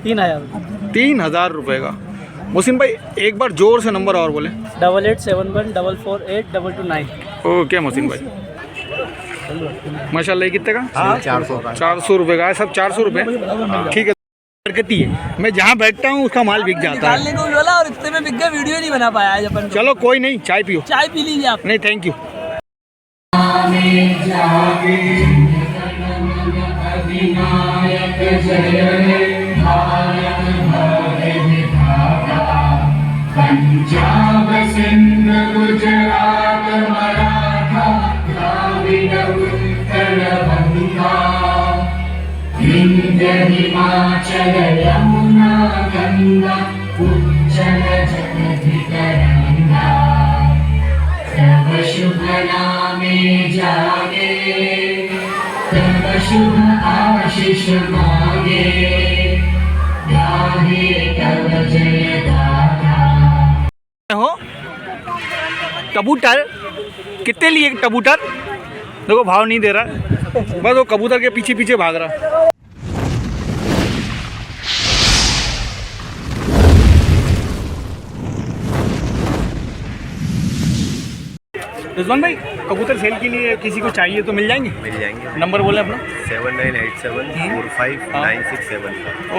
3000। 3000 रुपये का। मोहसिन भाई एक बार जोर से नंबर और बोले। 8871448229। ओके मोहसिन भाई, माशाल्लाह। ये कितने का? 400 रुपये का है सब। 400 रुपये, ठीक है। कहती है मैं जहाँ बैठता हूँ उसका माल बिक जाता है। को बोला और इतने में बिक गया, वीडियो नहीं बना पाया आज अपन। चलो कोई नहीं, चाय पियो। चाय पी लीजिए आप। नहीं थैंक यू। पंजाब सिंध गुजरात मराठा द्राविड उत्कल बंगा विंध्य हिमाचल यमुना गंगा उज्जल जलधि तरंगा तव शुभ नामे जागे तव शुभ आशीष मांगे गाहे तव जय गाथा। हो कबूतर कितने लिए कबूतर? देखो भाव नहीं दे रहा, बस वो कबूतर के पीछे पीछे भाग रहा। रिजवान भाई कबूतर सेल के लिए किसी को चाहिए तो मिल जाएंगे? मिल जाएंगे। नंबर बोले अपना। 7987459674।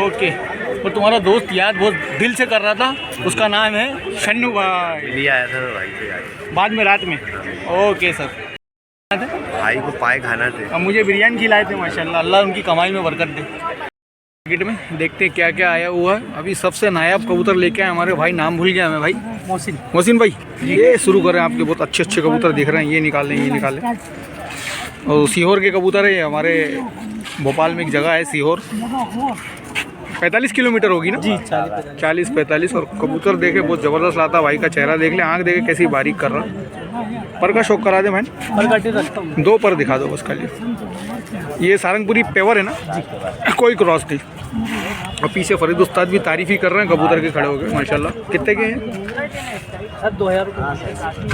ओके। और तुम्हारा दोस्त याद बहुत दिल से कर रहा था, उसका नाम है शन्नू भाई। लिया आया था भाई से आज बाद में रात में। Okay sir. भाई को पाए खाना थे। अब मुझे बिरयानी खिलाए थे माशाल्लाह, अल्लाह उनकी कमाई में बरकत दे। मार्केट में देखते हैं क्या क्या आया हुआ है। अभी सबसे नायाब कबूतर लेके आए हमारे भाई, नाम भूल गया मैं भाई। मोहसिन भाई, ये शुरू करें। आपके बहुत अच्छे अच्छे कबूतर दिख रहे हैं, ये निकाल लें, ये निकाल लें। और सीहोर के कबूतर है, हमारे भोपाल में एक जगह है सीहोर, 45 किलोमीटर होगी ना जी, 40-45। और कबूतर देखे बहुत ज़बरदस्त लाता भाई का चेहरा देख ले, आँख देखे कैसी बारीक कर रहा। पर का शौक करा दे भाई, 2 पर दिखा दो बस खाली। ये सारंगपुरी पेवर है ना जी, कोई क्रॉस नहीं। और पीछे फरीद उस्ताद भी तारीफ ही कर रहे हैं कबूतर के खड़े हो गए माशाल्लाह। कितने के हैं? 2000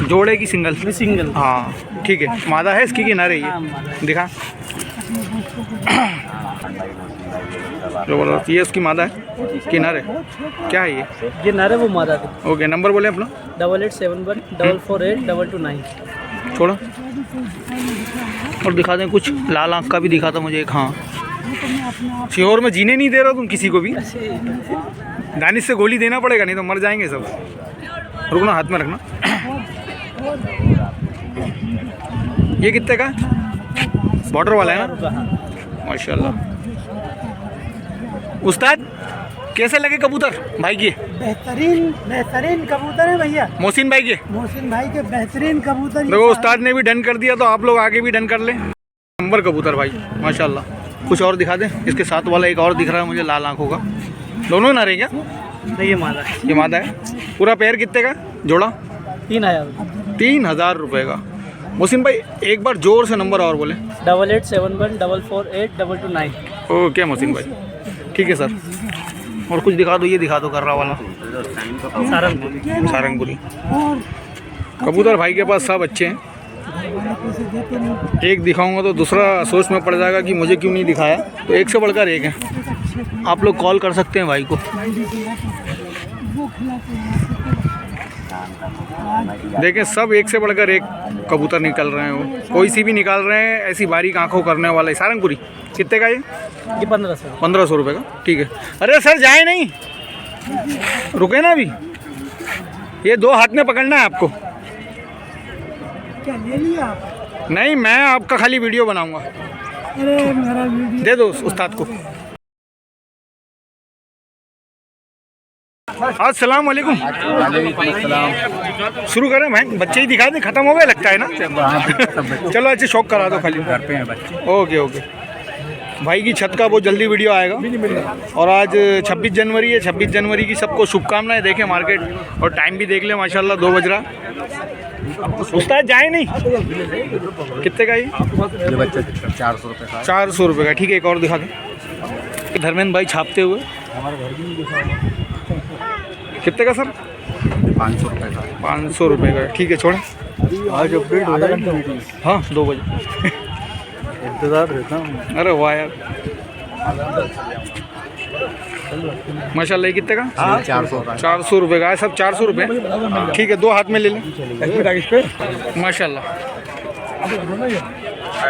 जोड़े की सिंगल? सिंगल। हाँ ठीक है। मादा है इसकी किनारे ये दिखा, जबरदस्त। ये उसकी मादा है किनारे। क्या है ये नारे वो मादा थे। ओके। नंबर बोले अपना। 8871448229। छोड़ो और दिखा दें कुछ। लाल आँख का भी दिखा था मुझे एक। हाँ सीहोर में जीने नहीं दे रहा तुम किसी को भी। दानिश से गोली देना पड़ेगा, नहीं तो मर जाएंगे सब। रुकना, हाथ में रखना। ये कितने का? बॉर्डर वाला है ना माशाल्लाह। उस्ताद कैसे लगे कबूतर भाई के? बेहतरीन कबूतर है भैया। मोहसिन भाई के बेहतरीन कबूतर। देखो उस्ताद ने भी डन कर दिया, तो आप लोग आगे भी डन कर लें। नंबर कबूतर भाई माशाल्लाह। कुछ और दिखा दें। इसके साथ वाला एक और दिख रहा है मुझे, लाल आंखों का। दोनों ना रहे क्या? नहीं, ये मादा है। ये मादा है। पूरा पेयर कितने का जोड़ा? 3000। 3000 रुपये का। मोहसिन भाई एक बार जोर से नंबर और बोले। 8871448229। ओके मोहसिन भाई, ठीक है सर। और कुछ दिखा दो, ये दिखा दो कर्रा वाला सारंगपुरी। कबूतर भाई के पास सब अच्छे हैं। एक दिखाऊंगा तो दूसरा सोच में पड़ जाएगा कि मुझे क्यों नहीं दिखाया, तो एक से बढ़कर एक है। आप लोग कॉल कर सकते हैं भाई को। देखें सब एक से बढ़कर एक कबूतर निकल रहे हैं। वो कोई सी भी निकाल रहे हैं, ऐसी बारीक आंखों करने वाला है। सारंगपुरी कितने का ये? 1500 रुपये का, ठीक है। अरे सर जाए नहीं, रुके ना अभी। ये 2 हाथ में पकड़ना है आपको। क्या ले लिया आप? नहीं, मैं आपका खाली वीडियो बनाऊंगा। अरे मेरा वीडियो दे दो उस्ताद को। अस्सलाम वालेकुम। शुरू करें भाई, बच्चे ही दिखा दें, खत्म हो गए लगता है ना। चलो अच्छे शौक करा दो खाली, घर पे हैं बच्चे। Okay okay. भाई की छत का बहुत जल्दी वीडियो आएगा। और आज 26 जनवरी है। 26 जनवरी की सबको शुभकामनाएं। देखें मार्केट और टाइम भी देख लें माशाल्लाह, 2 बज रहा। उस्ताद जाए नहीं। कितने का ये बच्चा? 400 रुपये का। 400 रुपये का, ठीक है। एक और दिखा दें। धर्मेंद्र भाई छापते हुए। कितने का सर? 500 रुपये का। 500 रुपये का, ठीक है। छोड़ें आज अपडेट हो जाएगा। हाँ 2 बजे इंतज़ार रहता हूँ। अरे वाह यार। माशाल्लाह। ये कितने का? 400 का। 400 रुपये का है सब। 400 रुपये, ठीक है। 2 हाथ में ले लें माशाल्लाह।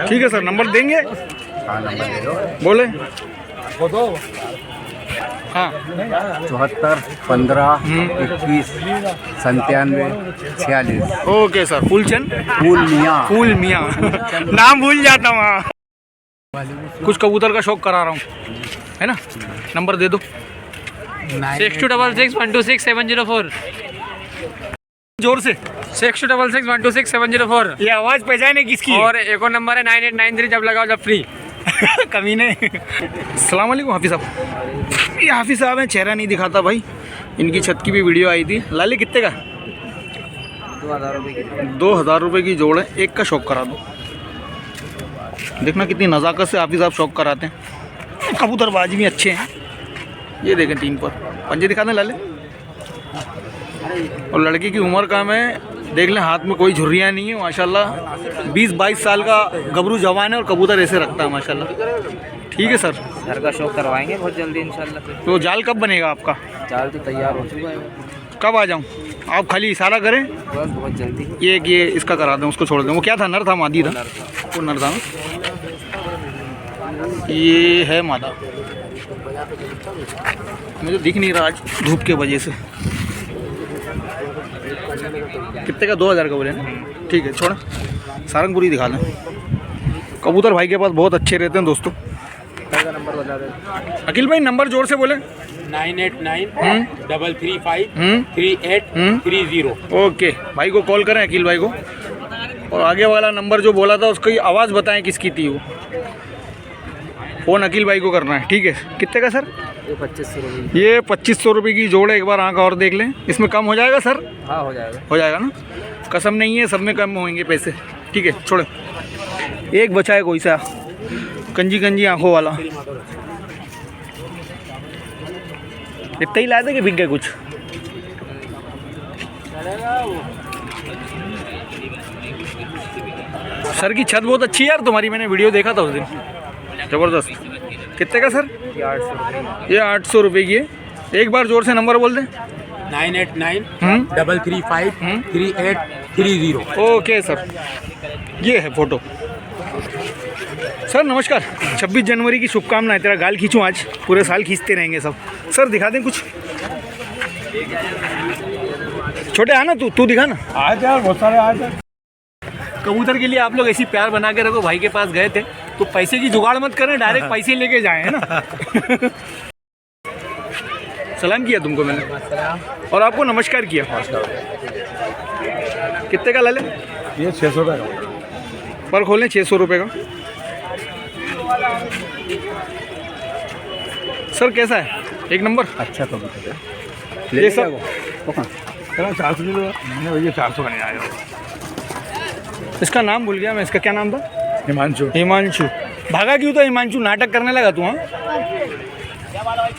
ठीक है सर, नंबर देंगे? हाँ, नंबर दे दो। बोले। हाँ, 74 15 21 97 46। Okay sir. फूलचंद फूल मियाँ। फूल मियाँ नाम भूल जाता हूँ। कुछ कबूतर का शौक करा रहा हूँ, है ना? नंबर दे दो। 6266126704। जोर से। 6266126704। ये आवाज़ पहचाने किसकी है? और एक और नंबर है 9893, जब लगाओ जब फ्री। कमीने। अस्सलाम वालेकुम हाफिज़ साहब। ये हाफिज़ साहब हैं, चेहरा नहीं दिखाता भाई। इनकी छत की भी वीडियो आई थी। लाले कितने का? 2000 रुपये की जोड़ है। एक का शौक करा दो। देखना कितनी नज़ाकत से हाफिज़ साहब शौक कराते हैं। कबूतरबाजी भी अच्छे हैं। ये देखें 3 पर पंजे दिखा दें लाले। और लड़के की उम्र कम है, देख लें हाथ में कोई झुर्रियाँ नहीं है माशाल्लाह। 20-22 साल का गबरू जवान है और कबूतर ऐसे रखता है माशाल्लाह। ठीक है सर, घर का शौक करवाएंगे बहुत जल्दी इंशाल्लाह। तो जाल कब बनेगा आपका? जाल तो तैयार हो चुका है, कब आ जाऊँ? आप खाली इशारा करें, बस बहुत जल्दी। ये इसका करा दें, उसको छोड़ दें। वो क्या था, नर था मादी था? वो नर था ना? ये है मादा। मुझे दिख नहीं रहा आज धूप के वजह से। कितने का? 2000 का बोले ना? ठीक है, छोड़। सारंगपुरी दिखा दें। कबूतर भाई के पास बहुत अच्छे रहते हैं दोस्तों। नंबर बता दे। अखिल भाई नंबर जोर से बोले। 9893333830। ओके, भाई को कॉल करें, अखिल भाई को। और आगे वाला नंबर जो बोला था उसकी आवाज़ बताएं किसकी थी वो। फ़ोन अखिल भाई को करना है, ठीक है। कितने का सर? ये 2500 रुपये। ये 2500 रुपये की जोड़ है। एक बार आँख और देख लें, इसमें कम हो जाएगा सर? हाँ, हो जाएगा। हो जाएगा ना? कसम नहीं है, सब में कम होंगे पैसे। ठीक है, छोड़े। एक बचा है कोई सा कंजी कंजी आँखों वाला। इतना ही लाए थे कि बिक गए कुछ? सर की छत बहुत अच्छी है यार तुम्हारी, मैंने वीडियो देखा था उस दिन, ज़बरदस्त। कितने का सर? ये 800 रुपये की है। एक बार जोर से नंबर बोल दें। 9893333830। ओके सर, ये है फ़ोटो। सर नमस्कार, 26 जनवरी की शुभकामनाएं। तेरा गाल खींचूँ आज, पूरे साल खींचते रहेंगे सब। सर दिखा दें कुछ। छोटे आ ना, तू दिखा ना। आज यार बहुत सारे आज कबूतर के लिए आप लोग ऐसी प्यार बना के रखो। भाई के पास गए थे तो पैसे की जुगाड़ मत करें, डायरेक्ट पैसे लेके जाए, है ना? सलाम किया तुमको मैंने और आपको नमस्कार किया। कितने का ले? ये 600 का पर खोलें 600 रुपये का। सर कैसा है? एक नंबर। अच्छा तो ये सब 400 मैंने 400 का नहीं आया। इसका नाम भूल गया मैं, इसका क्या नाम था? हिमांशु। हिमांशु। भागा क्यों था हिमांशु? नाटक करने लगा तू? हाँ,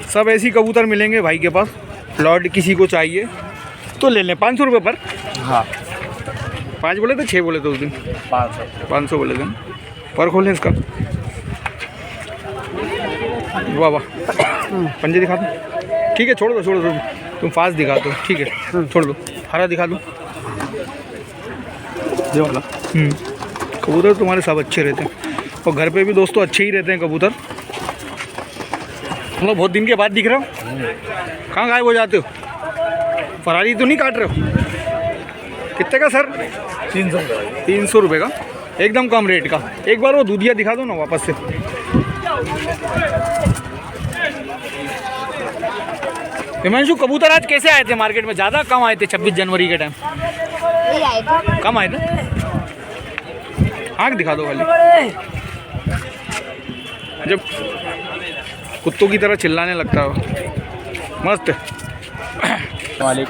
सब ऐसी कबूतर मिलेंगे भाई के पास। प्लॉट किसी को चाहिए तो ले लें। 500 रुपये पर। हाँ, 5 बोले थे, 6 बोले थे उस दिन? 500 बोले थे। पर खोलें इसका। वाह वाह, पंजे दिखा दो। ठीक है, छोड़ दो तुम फास्ट दिखा दो। ठीक है, छोड़ दो। हरा दिखा दो, ये वाला। कबूतर तुम्हारे सब अच्छे रहते हैं और घर पे भी दोस्तों अच्छे ही रहते हैं कबूतर। हम लोग बहुत दिन के बाद दिख रहे हो। कहाँ गायब हो जाते हो? फरारी तो नहीं काट रहे हो? कितने का सर? 300 रुपये का, एकदम कम रेट का। एक बार वो दूधिया दिखा दो ना वापस से। हिमांशु, कबूतर आज कैसे आए थे मार्केट में? ज़्यादा कम आए थे 26 जनवरी के टाइम? कम आए थे। आँख दिखा दो खाली। जब कुत्तों की तरह चिल्लाने लगता हो। मस्त।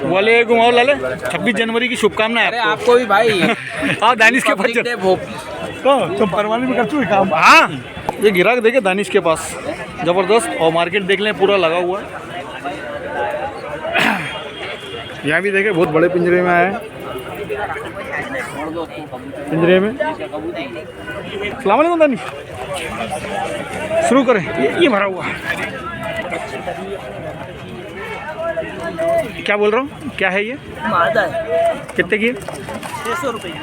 वालेकुम और लाले, 26 जनवरी की शुभकामनाएं। अरे आपको भी भाई। हाँ, दानिश के पास तो परवाने में कर चुके काम। हाँ, ये गिराक देखे दानिश के पास, ज़बरदस्त। और मार्केट देख लें, पूरा लगा हुआ है। यहाँ भी देखे बहुत बड़े पिंजरे में आए हैं। पिंजरे में। सलाम अलैकुम दानिश, शुरू करें। ये भरा हुआ है। क्या बोल रहा हूँ, क्या है ये? मादा है, कितने की है? 600 रुपये की।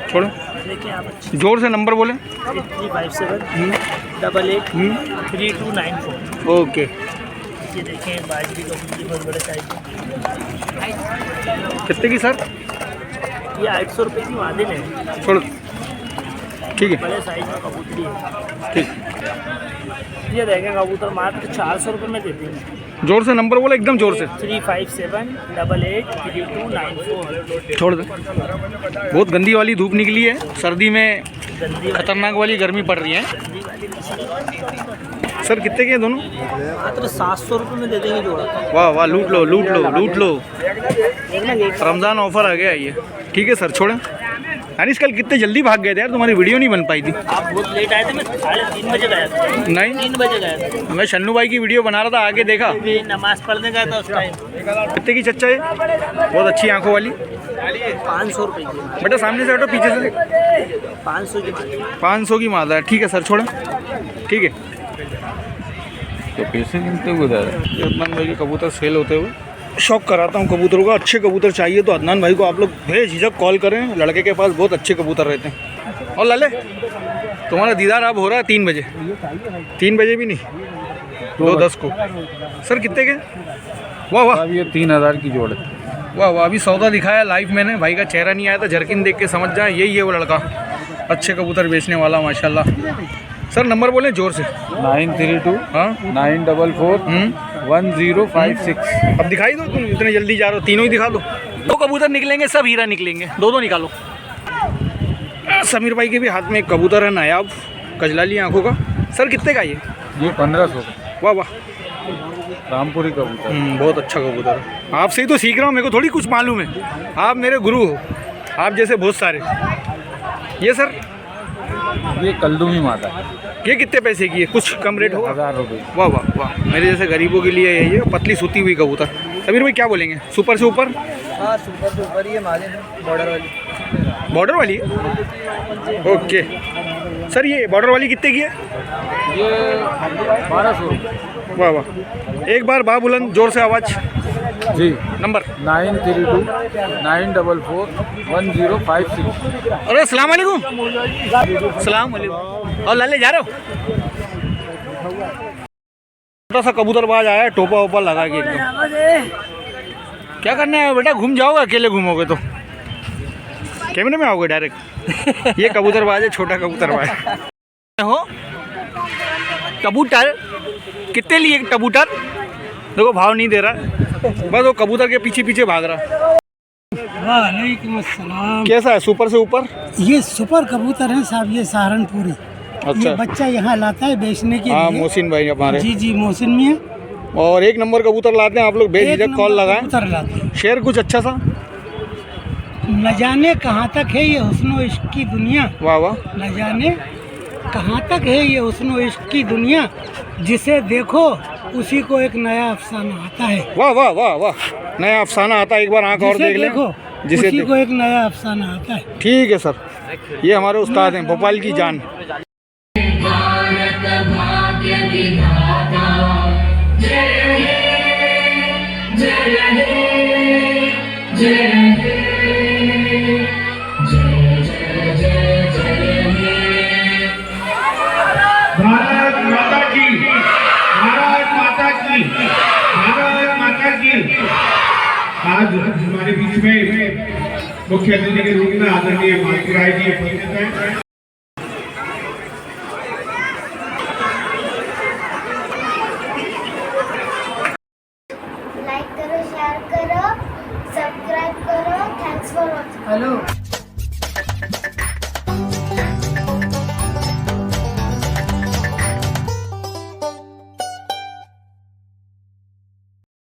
छोड़ो, देखिए आप अच्छी जोर से नंबर बोले। 357 88 3294। ओके, ये देखें बाजरी का बहुत बड़े साइज कितने की सर? ये 800 रुपये की मादिन है, छोड़ो, ठीक है, बड़े साइज में कबूतरी है। ठीक। ये देखें कबूतर मात्र 400 रुपये में देते हैं। जोर से नंबर बोले, एकदम जोर से। 357 88 3294। छोड़ दे, बहुत गंदी वाली धूप निकली है, सर्दी में गंदी खतरनाक वाली गर्मी पड़ रही है। सर कितने के हैं दोनों? मात्र 700 रुपये में दे देंगे जोड़ा। वाह वाह, लूट लो लूट लो लूट लो, देखना ये रमज़ान ऑफर आ गया ये। ठीक है सर, छोड़ें। अनिश कल कितने जल्दी भाग गए थे यार, तुम्हारी वीडियो नहीं बन पाई थी। आप बहुत लेट आए थे, मैं 3:30 बजे गया था। नहीं, 3 बजे गया था, मैं शन्नू भाई की वीडियो बना रहा था, आगे देखा। मैं नमाज पढ़ने गया था उस टाइम। कितने की चच्चा है? बहुत अच्छी आंखों वाली। 500 रुपये की। बेटा सामने से हटो, पीछे से। 500 की मादी। 500 की मादा है। ठीक है सर, छोड़ें। ठीक है, तो पैसे मिलते हुए दादा। ये अदनान भाई के कबूतर सेल होते हुए शौक कराता हूँ कबूतरों का। अच्छे कबूतर चाहिए तो अदनान भाई को आप लोग बेझिझक कॉल करें, लड़के के पास बहुत अच्छे कबूतर रहते हैं। और लाले, तुम्हारा दीदार अब हो रहा है 3 बजे। 3 बजे भी नहीं, 2:10 को। सर कितने के? वाह वाह, अब ये 3000 की जोड़ है। वाह वाह, अभी सौदा दिखाया लाइव मैंने, भाई का चेहरा नहीं आया था, झरकिन देख के समझ जाए यही है वो लड़का, अच्छे कबूतर बेचने वाला माशाल्लाह। सर नंबर बोलें जोर से। 932 हाँ 944 1056। अब दिखाई दो, तुम इतने जल्दी जा रहे हो, तीनों ही दिखा दो। 2 कबूतर निकलेंगे, सब हीरा निकलेंगे, 2 निकालो। समीर भाई के भी हाथ में एक कबूतर है नायाब, कजलाली आंखों का। सर कितने का ये? 1500 वाह वाह, रामपुरी कबूतर। बहुत अच्छा कबूतर है। आपसे ही तो सीख रहा हूँ, मेरे को थोड़ी कुछ मालूम है, आप मेरे गुरु हो, आप जैसे बहुत सारे। ये सर ये कलदुमी माता है, ये कितने पैसे की है? कुछ कम रेट होगा? 1000 रुपये। वाह वाह वाह, मेरे जैसे गरीबों के लिए यही है, पतली सूती हुई कबूतर। समीर भाई क्या बोलेंगे, सुपर से ऊपर? हाँ सुपर से ऊपर, ये मादिन है, बॉर्डर वाली। बॉर्डर वाली? ओके सर, ये बॉर्डर वाली कितने की है? ये 1200 रुपये। वाह वाह, एक बार बा बुलंद जोर से आवाज़। जी, नंबर 932 944 1056। अरे अस्सलाम वालेकुम। सलाम वालेकुम। और लाले जा रहे हो? छोटा सा कबूतरबाज आया, टोपा वोपा लगा के एकदम। क्या करना है बेटा, घूम जाओगे, अकेले घूमोगे तो कैमरे में आओगे डायरेक्ट। ये कबूतरबाज है, छोटा कबूतरबाज हो। कबूतर कितने लिए कबूतर? देखो भाव नहीं दे रहा, बस वो कबूतर के पीछे पीछे भाग रहा। वालेकुम अस्सलाम। कैसा है, सुपर से ऊपर? ये सुपर कबूतर है साहब, ये सहारनपुरी। अच्छा, ये बच्चा यहाँ लाता है बेचने के हाँ लिए। मोहसिन भाई हमारे। जी जी, मोहसिन में है। और 1 नंबर कबूतर लाते हैं आप लोग, बेझिझक कॉल लगाएं। कबूतर लाते हैं, शेयर कुछ अच्छा सा। न जाने कहाँ तक है ये हुस्न इश्क की दुनिया। वाह वाह, न जाने कहाँ तक है ये हुस्न इश्क की दुनिया, जिसे देखो उसी को एक नया अफसाना आता है। वाह वाह वाह वाह, नया अफसाना आता है, एक बार आंख और जिसे देख लें। देखो जिसे उसी देख- को एक नया अफसाना आता है। ठीक है सर, ये हमारे उस्ताद हैं, भोपाल की जान। भारत भाग्य विधाता जय हे जय हे जय हे जय जय जय जय हे। भारत माता की, भारत माता की, भारत माता की। आज हमारे बीच में मुख्य अतिथि के रूप में आदरणीय मालती राय जी उपस्थित हैं। लाइक करो, शेयर करो, सब्सक्राइब करो। Thanks for watching. हेलो।